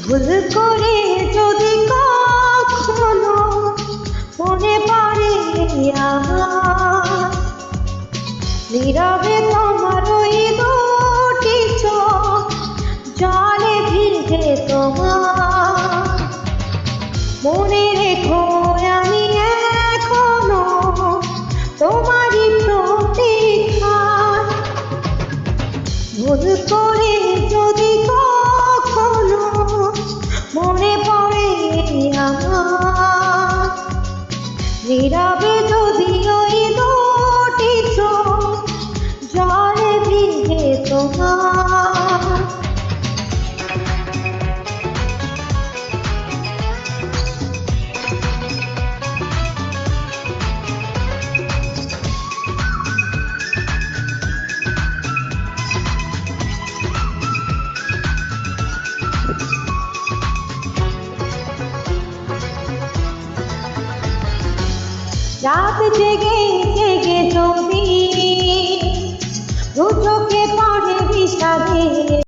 ভুল করে যদি কখনো মনে পড়ে আমার, নীরবে তোমার ওই দুটি চোখ জলে ভিজে তোমার। মনে রেখো আমি এখনো তোমারই প্রতীক্ষায়। ভুল করে যদি কখনো মনে পড়ে আমার, নীরবে যদি ওই দুটি চোখ জলে ভিজে তোমার। রাত জেগে জেগে